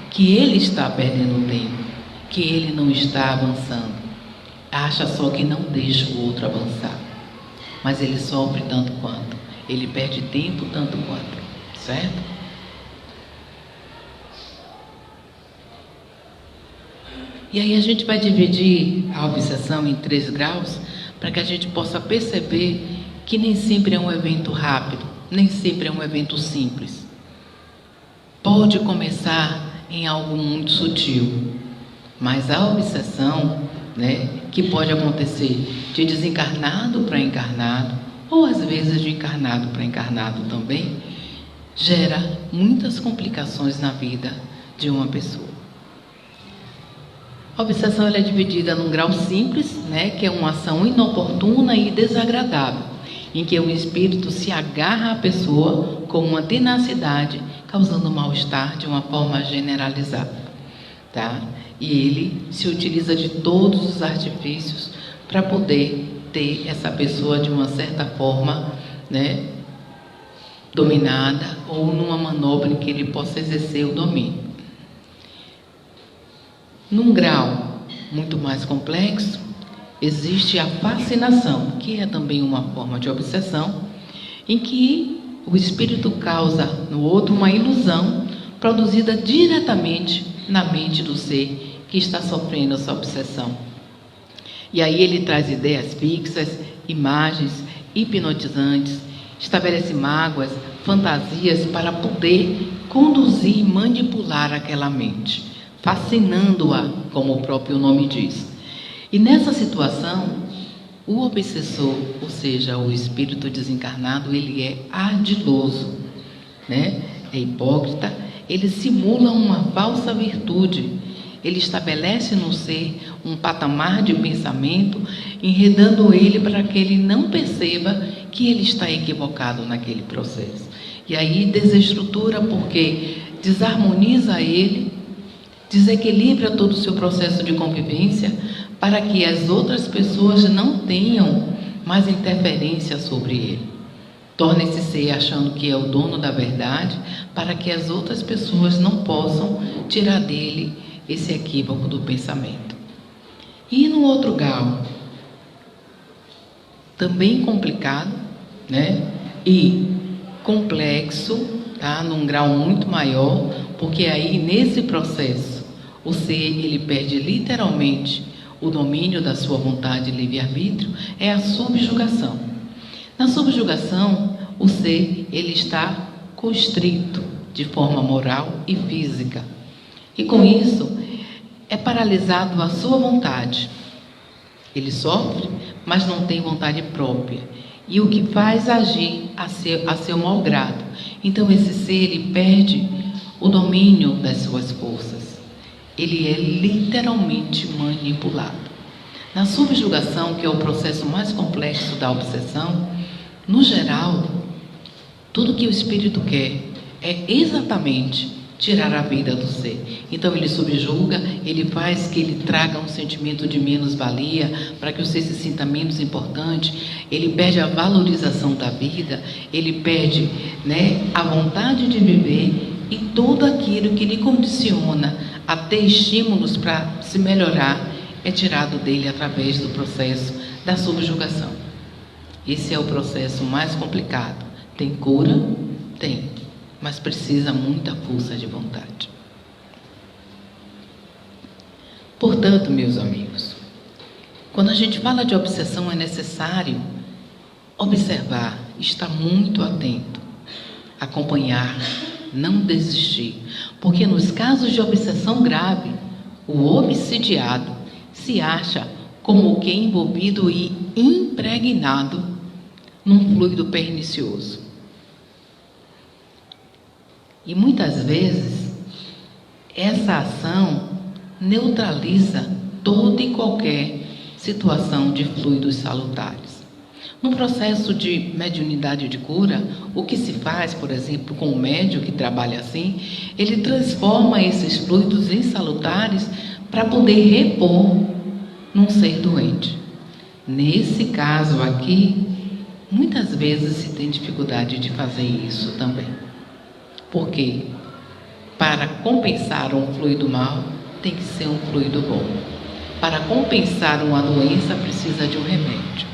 Speaker 3: que ele está perdendo tempo, que ele não está avançando. Acha só que não deixa o outro avançar. Mas ele sofre tanto quanto. Ele perde tempo tanto quanto. Certo? E aí a gente vai dividir a obsessão em 3 graus para que a gente possa perceber que nem sempre é um evento rápido, nem sempre é um evento simples. Pode começar em algo muito sutil, mas a obsessão, que pode acontecer de desencarnado para encarnado, ou às vezes de encarnado para encarnado também, gera muitas complicações na vida de uma pessoa. A obsessão ela é dividida num grau simples, que é uma ação inoportuna e desagradável, em que o espírito se agarra à pessoa com uma tenacidade, causando mal-estar de uma forma generalizada. Tá? E ele se utiliza de todos os artifícios para poder ter essa pessoa de uma certa forma, dominada, ou numa manobra em que ele possa exercer o domínio. Num grau muito mais complexo, existe a fascinação, que é também uma forma de obsessão, em que o espírito causa no outro uma ilusão produzida diretamente na mente do ser que está sofrendo essa obsessão. E aí ele traz ideias fixas, imagens hipnotizantes, estabelece mágoas, fantasias para poder conduzir e manipular aquela mente, fascinando-a, como o próprio nome diz. E nessa situação, o obsessor, ou seja, o espírito desencarnado, ele é ardiloso, é hipócrita, ele simula uma falsa virtude, ele estabelece no ser um patamar de pensamento, enredando ele para que ele não perceba que ele está equivocado naquele processo. E aí desestrutura porque desarmoniza ele, desequilibra todo o seu processo de convivência para que as outras pessoas não tenham mais interferência sobre ele. Torna esse ser achando que é o dono da verdade para que as outras pessoas não possam tirar dele esse equívoco do pensamento. E no outro grau, também complicado, e complexo, num grau muito maior, porque aí nesse processo o ser ele perde literalmente o domínio da sua vontade e livre-arbítrio, é a subjugação. Na subjugação, o ser ele está constrito de forma moral e física. E com isso, é paralisado a sua vontade. Ele sofre, mas não tem vontade própria. E o que faz agir a seu mau grado. Então esse ser ele perde o domínio das suas forças. Ele é literalmente manipulado. Na subjugação, que é o processo mais complexo da obsessão, no geral, tudo que o espírito quer é exatamente tirar a vida do ser. Então ele subjuga, ele faz que ele traga um sentimento de menos-valia, para que o ser se sinta menos importante, ele perde a valorização da vida, ele perde a vontade de viver e tudo aquilo que lhe condiciona a ter estímulos para se melhorar é tirado dele através do processo da subjugação. Esse é o processo mais complicado. Tem cura? Tem. Mas precisa muita força de vontade. Portanto, meus amigos, quando a gente fala de obsessão, é necessário observar, estar muito atento, acompanhar, não desistir. Porque nos casos de obsessão grave, o obsidiado se acha como que envolvido e impregnado num fluido pernicioso. E muitas vezes, essa ação neutraliza toda e qualquer situação de fluidos salutares. No processo de mediunidade de cura, o que se faz, por exemplo, com o médium que trabalha assim, ele transforma esses fluidos em salutares para poder repor num ser doente. Nesse caso aqui, muitas vezes se tem dificuldade de fazer isso também. Por quê? para compensar um fluido mal, tem que ser um fluido bom. Para compensar uma doença, precisa de um remédio.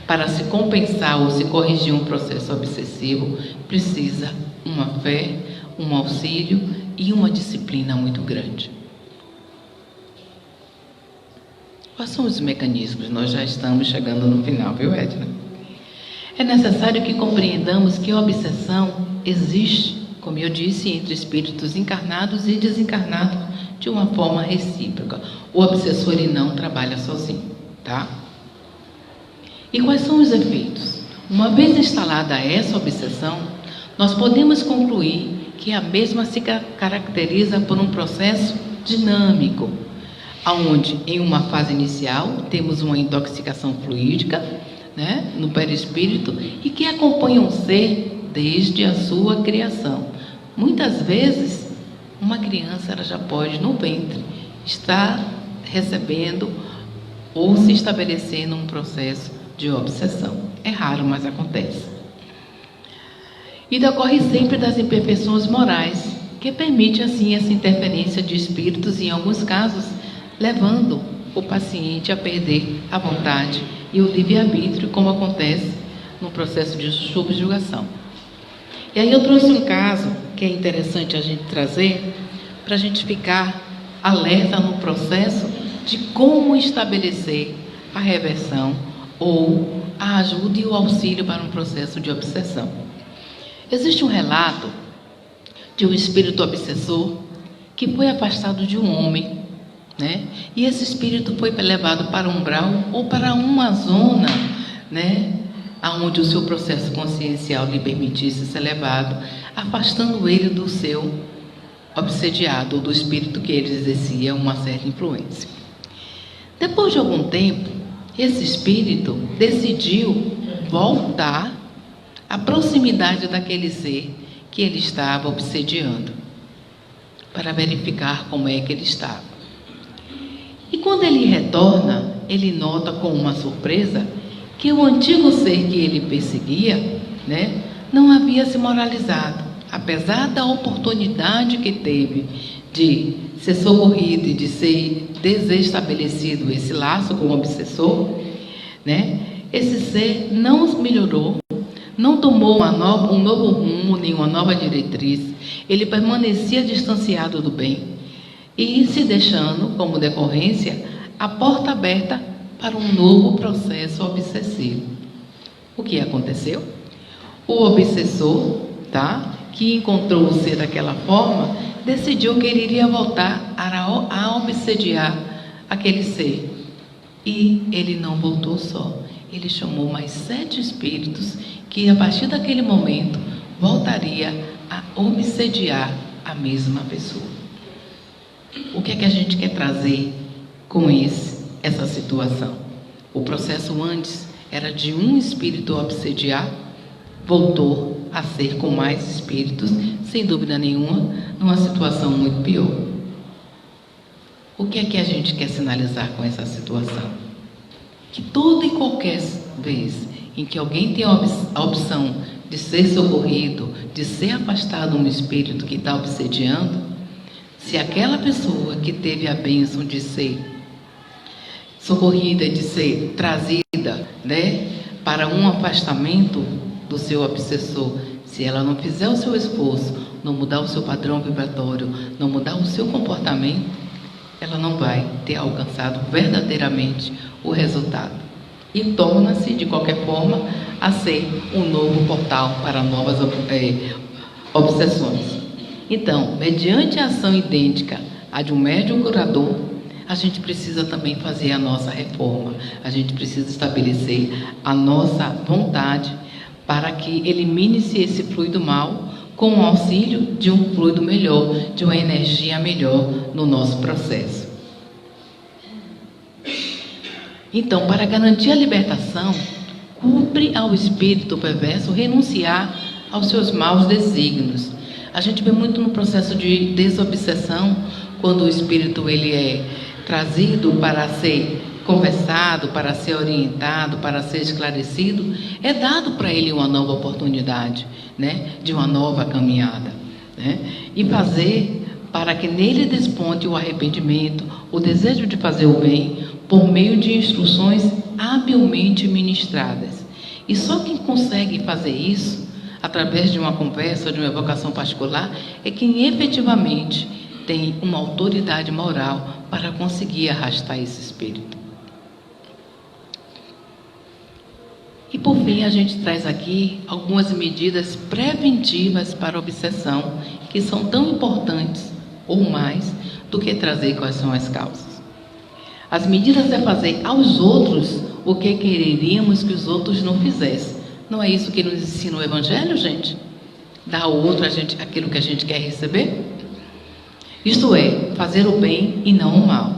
Speaker 3: Para se compensar ou se corrigir um processo obsessivo, precisa uma fé, um auxílio e uma disciplina muito grande. Quais são os mecanismos? Nós já estamos chegando no final, viu, Edna? É necessário que compreendamos que a obsessão existe, como eu disse, entre espíritos encarnados e desencarnados de uma forma recíproca. O obsessor, ele não trabalha sozinho, tá? E quais são os efeitos? Uma vez instalada essa obsessão, nós podemos concluir que a mesma se caracteriza por um processo dinâmico, onde em uma fase inicial temos uma intoxicação fluídica, né, no perispírito, e que acompanha um ser desde a sua criação. Muitas vezes, uma criança ela já pode, no ventre, estar recebendo ou se estabelecendo um processo de obsessão. É raro, mas acontece. E decorre sempre das imperfeições morais, que permite, assim, essa interferência de espíritos, em alguns casos, levando o paciente a perder a vontade e o livre-arbítrio, como acontece no processo de subjugação. E aí eu trouxe um caso que é interessante a gente trazer, para a gente ficar alerta no processo de como estabelecer a reversão ou a ajuda e o auxílio para um processo de obsessão. Existe um relato de um espírito obsessor que foi afastado de um homem, né? E esse espírito foi levado para um umbral ou para uma zona, né, onde o seu processo consciencial lhe permitisse ser levado, afastando ele do seu obsediado, ou do espírito que ele exercia uma certa influência. Depois de algum tempo, esse espírito decidiu voltar à proximidade daquele ser que ele estava obsediando, para verificar como é que ele estava. E quando ele retorna, ele nota com uma surpresa que o antigo ser que ele perseguia, né, não havia se moralizado. Apesar da oportunidade que teve de ser socorrido e de ser desestabelecido esse laço com o obsessor, né, esse ser não melhorou, não tomou um novo rumo, nem uma nova diretriz. Ele permanecia distanciado do bem e se deixando, como decorrência, a porta aberta para um novo processo obsessivo. O que aconteceu? O obsessor, que encontrou o ser daquela forma, decidiu que ele iria voltar a obsediar aquele ser. E ele não voltou só. Ele chamou mais 7 espíritos que, a partir daquele momento, voltaria a obsediar a mesma pessoa. O que é que a gente quer trazer com essa situação? O processo antes era de um espírito obsediar, voltou a ser com mais espíritos, sem dúvida nenhuma, numa situação muito pior. O que é que a gente quer sinalizar com essa situação? Que toda e qualquer vez em que alguém tem a opção de ser socorrido, de ser afastado de um espírito que está obsediando, se aquela pessoa que teve a bênção de ser socorrida, de ser trazida, né, para um afastamento do seu obsessor, se ela não fizer o seu esforço, não mudar o seu padrão vibratório, não mudar o seu comportamento, ela não vai ter alcançado verdadeiramente o resultado. E torna-se, de qualquer forma, a ser um novo portal para novas obsessões. Então, mediante a ação idêntica à de um médium curador, a gente precisa também fazer a nossa reforma. A gente precisa estabelecer a nossa vontade para que elimine-se esse fluido mal com o auxílio de um fluido melhor, de uma energia melhor no nosso processo. Então, para garantir a libertação, cumpre ao espírito perverso renunciar aos seus maus desígnios. A gente vê muito no processo de desobsessão, quando o espírito ele é trazido para ser conversado, para ser orientado, para ser esclarecido, é dado para ele uma nova oportunidade, né, de uma nova caminhada, né, e fazer para que nele desponte o arrependimento, o desejo de fazer o bem, por meio de instruções habilmente ministradas. E só quem consegue fazer isso, através de uma conversa, de uma evocação particular, é quem efetivamente tem uma autoridade moral para conseguir arrastar esse espírito. E por fim, a gente traz aqui algumas medidas preventivas para a obsessão, que são tão importantes ou mais do que trazer quais são as causas. As medidas é fazer aos outros o que quereríamos que os outros não fizessem. Não é isso que nos ensina o Evangelho, gente? Dar ao outro aquilo que a gente quer receber? Isto é, fazer o bem e não o mal.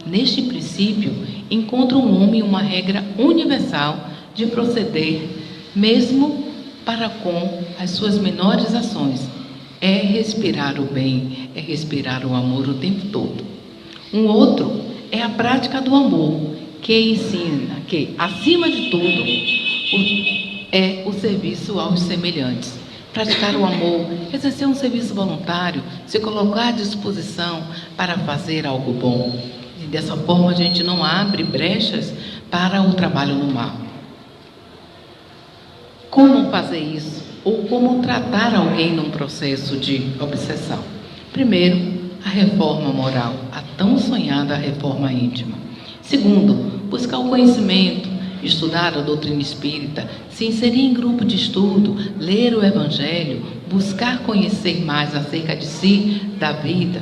Speaker 3: Neste princípio, encontra um homem uma regra universal de proceder, mesmo para com as suas menores ações. É respirar o bem, é respirar o amor o tempo todo. Um outro é a prática do amor, que ensina que, acima de tudo, é o serviço aos semelhantes. Praticar o amor, exercer um serviço voluntário, se colocar à disposição para fazer algo bom. E dessa forma a gente não abre brechas para o trabalho no mal. Como fazer isso? Ou como tratar alguém num processo de obsessão? Primeiro, a reforma moral, a tão sonhada reforma íntima. Segundo, buscar o conhecimento, estudar a doutrina espírita, se inserir em grupo de estudo, ler o Evangelho, buscar conhecer mais acerca de si, da vida.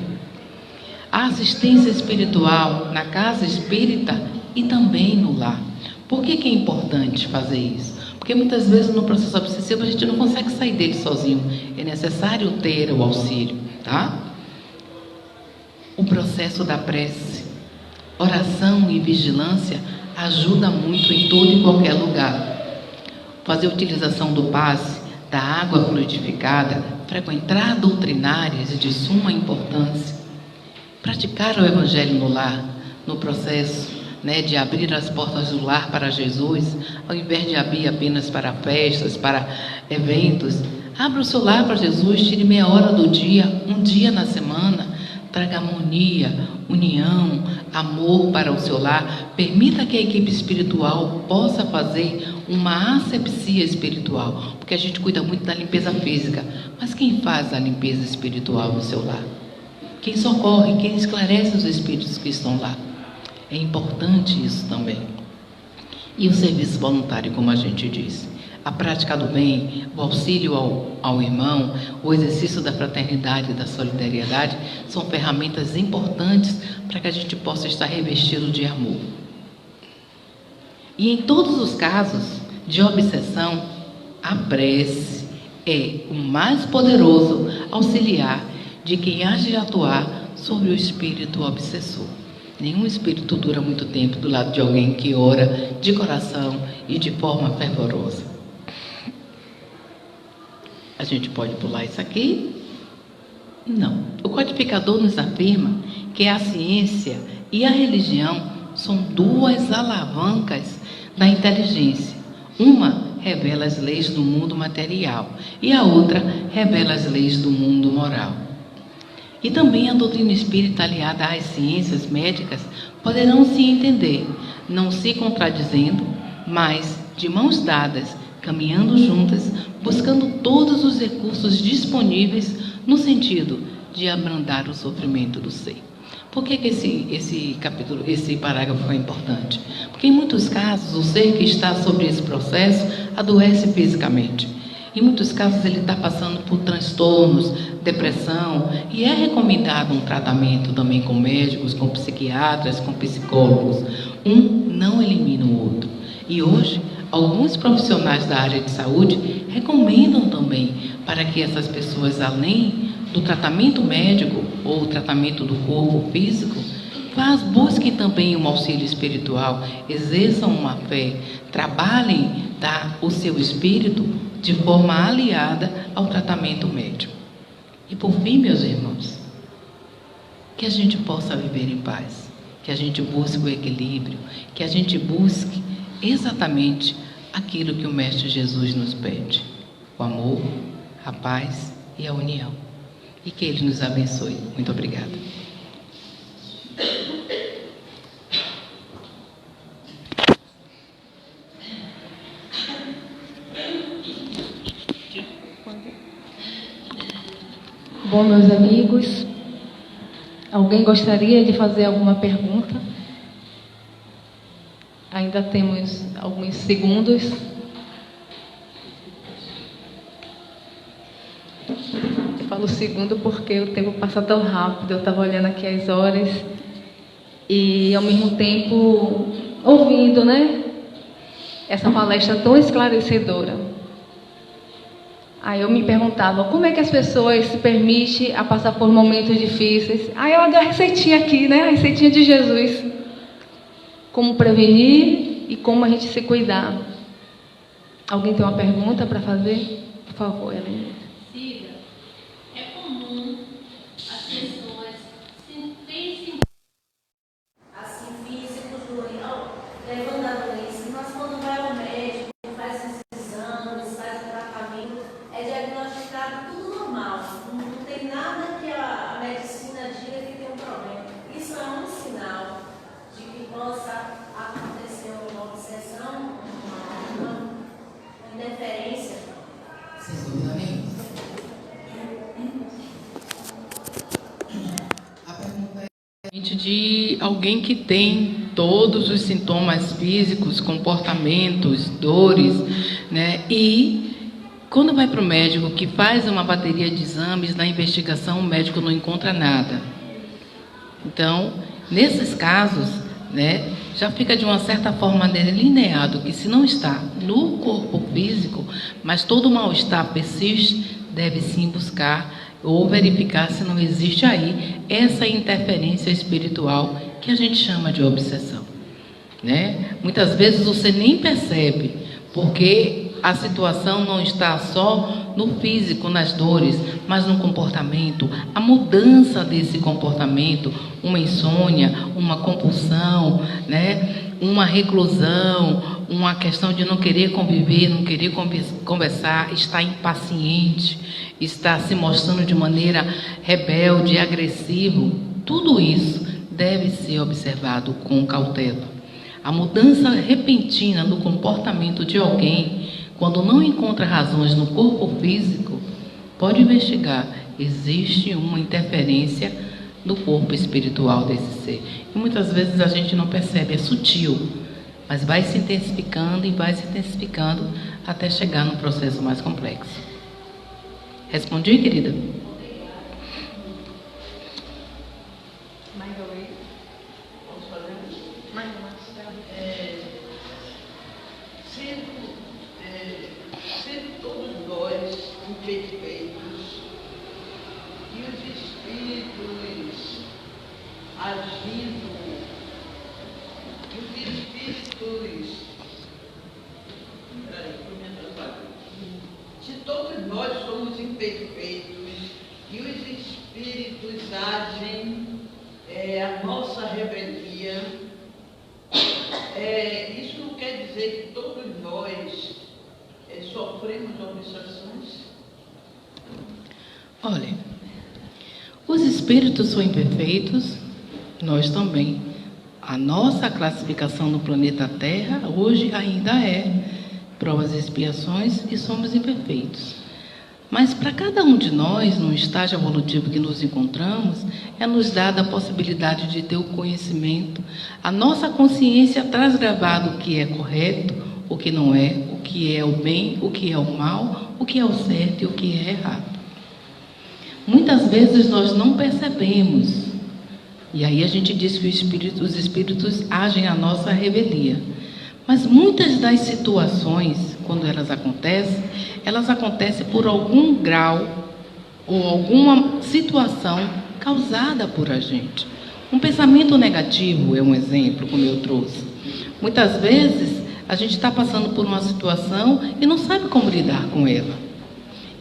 Speaker 3: A assistência espiritual na casa espírita e também no lar. Por que é importante fazer isso? Porque muitas vezes no processo obsessivo a gente não consegue sair dele sozinho. É necessário ter o auxílio, tá? O processo da prece, oração e vigilância ajuda muito em todo e qualquer lugar. Fazer utilização do passe, da água fluidificada, frequentar doutrinárias de suma importância, praticar o Evangelho no lar, no processo de abrir as portas do lar para Jesus, ao invés de abrir apenas para festas, para eventos. Abra o seu lar para Jesus, tire meia hora do dia, um dia na semana, traga harmonia, união, amor para o seu lar. Permita que a equipe espiritual possa fazer uma asepsia espiritual, porque a gente cuida muito da limpeza física, mas quem faz a limpeza espiritual no seu lar? Quem socorre, quem esclarece os espíritos que estão lá? É importante isso também. E o serviço voluntário, como a gente disse. A prática do bem, o auxílio ao irmão, o exercício da fraternidade e da solidariedade são ferramentas importantes para que a gente possa estar revestido de amor. E em todos os casos de obsessão, a prece é o mais poderoso auxiliar de quem há de atuar sobre o espírito obsessor. Nenhum espírito dura muito tempo do lado de alguém que ora de coração e de forma fervorosa. A gente pode pular isso aqui? Não. O codificador nos afirma que a ciência e a religião são duas alavancas da inteligência. Uma revela as leis do mundo material e a outra revela as leis do mundo moral. E também a doutrina espírita aliada às ciências médicas poderão se entender, não se contradizendo, mas de mãos dadas, caminhando juntas, buscando todos os recursos disponíveis no sentido de abrandar o sofrimento do ser. Por que esse parágrafo é importante? Porque em muitos casos o ser que está sobre esse processo adoece fisicamente. Em muitos casos ele está passando por transtornos, depressão, e é recomendado um tratamento também com médicos, com psiquiatras, com psicólogos. Um não elimina o outro. E hoje, alguns profissionais da área de saúde recomendam também para que essas pessoas, além do tratamento médico ou tratamento do corpo físico, busquem também um auxílio espiritual, exerçam uma fé, trabalhem o seu espírito de forma aliada ao tratamento médico. E por fim, meus irmãos, que a gente possa viver em paz, que a gente busque o equilíbrio, que a gente busque exatamente aquilo que o Mestre Jesus nos pede: o amor, a paz e a união. e que Ele nos abençoe. Muito obrigada.
Speaker 2: Bom, meus amigos, alguém gostaria de fazer alguma pergunta? Ainda temos alguns segundos. Eu falo segundo porque o tempo passa tão rápido. Eu estava olhando aqui as horas e, ao mesmo tempo, ouvindo, né, essa palestra tão esclarecedora. Aí eu me perguntava, como é que as pessoas se permitem a passar por momentos difíceis? Aí eu dei a receitinha aqui, né? A receitinha de Jesus. Como prevenir e como a gente se cuidar. Alguém tem uma pergunta para fazer? Por favor, Helena.
Speaker 4: Cida, é comum as pessoas sentirem assim físicos levando a doença, mas quando vai ao médico, faz os exames, faz o tratamento, é diagnosticado tudo normal. Não tem nada que a medicina diga que tem um problema. Isso é um sinal de que possa acontecer uma obsessão, uma interferência.
Speaker 3: Sem dúvida nenhuma. A pergunta é de alguém que tem todos os sintomas físicos, comportamentos, dores, né? E quando vai para o médico que faz uma bateria de exames, na investigação o médico não encontra nada. Então, nesses casos, né, já fica de uma certa forma delineado que se não está no corpo físico, mas todo o mal-estar persiste, deve sim buscar ou verificar se não existe aí essa interferência espiritual que a gente chama de obsessão, né? Muitas vezes você nem percebe, porque a situação não está só no físico, nas dores, mas no comportamento, a mudança desse comportamento, uma insônia, uma compulsão, né? Uma reclusão, uma questão de não querer conviver, não querer conversar, estar impaciente, estar se mostrando de maneira rebelde, agressivo. Tudo isso deve ser observado com cautela. A mudança repentina no comportamento de alguém, quando não encontra razões no corpo físico, pode investigar. Existe uma interferência no corpo espiritual desse ser. E muitas vezes a gente não percebe, é sutil, mas vai se intensificando e vai se intensificando até chegar num processo mais complexo. Respondi, querida?
Speaker 5: Sendo todos nós imperfeitos e os espíritos agindo, se todos nós somos imperfeitos e os espíritos agem a nossa rebeldia, isso não quer dizer que todos nós sofremos obsessões?
Speaker 3: Olha, os espíritos são imperfeitos, nós também. A nossa classificação no planeta Terra hoje ainda é provas e expiações e somos imperfeitos. Mas para cada um de nós, no estágio evolutivo que nos encontramos, é nos dada a possibilidade de ter o conhecimento. A nossa consciência traz gravado o que é correto, o que não é, o que é o bem, o que é o mal, o que é o certo e o que é errado. Muitas vezes nós não percebemos. E aí a gente diz que os espíritos agem a nossa revelia. Mas muitas das situações, quando elas acontecem por algum grau ou alguma situação causada por a gente. Um pensamento negativo é um exemplo, como eu trouxe. Muitas vezes a gente está passando por uma situação e não sabe como lidar com ela.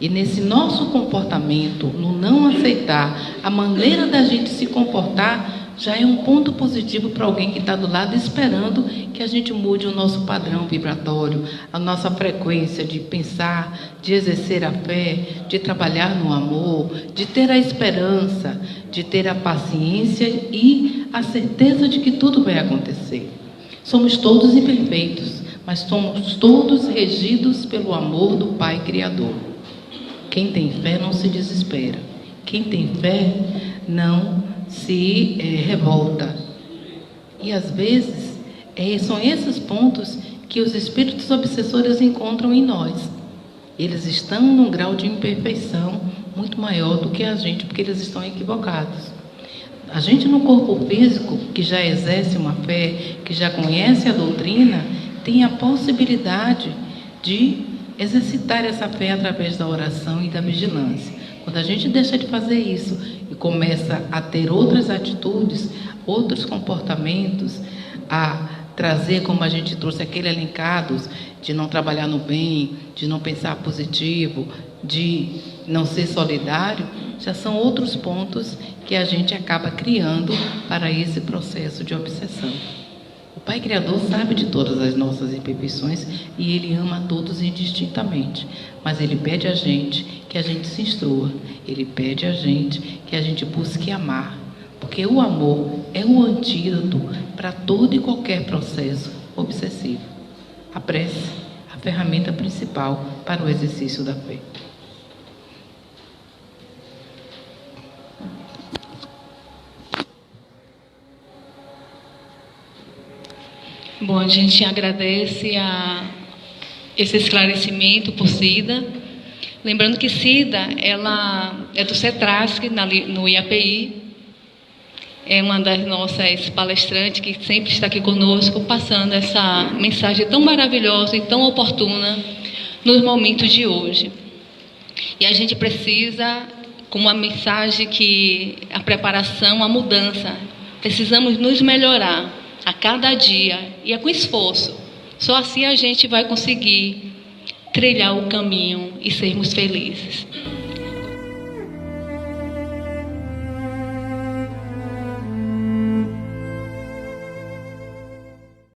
Speaker 3: E nesse nosso comportamento, no não aceitar a maneira da gente se comportar, já é um ponto positivo para alguém que está do lado esperando que a gente mude o nosso padrão vibratório, a nossa frequência de pensar, de exercer a fé, de trabalhar no amor, de ter a esperança, de ter a paciência e a certeza de que tudo vai acontecer. Somos todos imperfeitos, mas somos todos regidos pelo amor do Pai Criador. Quem tem fé não se desespera. Quem tem fé não se revolta. E às vezes são esses pontos que os espíritos obsessores encontram em nós. Eles estão num grau de imperfeição muito maior do que a gente, porque eles estão equivocados. A gente no corpo físico, que já exerce uma fé, que já conhece a doutrina, tem a possibilidade de exercitar essa fé através da oração e da vigilância. Quando a gente deixa de fazer isso e começa a ter outras atitudes, outros comportamentos, a trazer, como a gente trouxe aquele elencados, de não trabalhar no bem, de não pensar positivo, de não ser solidário, já são outros pontos que a gente acaba criando para esse processo de obsessão. O Pai Criador sabe de todas as nossas imperfeições e Ele ama a todos indistintamente. Mas Ele pede a gente que a gente se instrua. Ele pede a gente que a gente busque amar. Porque o amor é o antídoto para todo e qualquer processo obsessivo. A prece, a ferramenta principal para o exercício da fé.
Speaker 2: Bom, a gente agradece esse esclarecimento por Cida. Lembrando que Cida, ela é do CETRASC, no IAPI. É uma das nossas palestrantes que sempre está aqui conosco, passando essa mensagem tão maravilhosa e tão oportuna nos momentos de hoje. E a gente precisa, como a mensagem que a preparação, a mudança, precisamos nos melhorar a cada dia, e é com esforço. Só assim a gente vai conseguir trilhar o caminho e sermos felizes.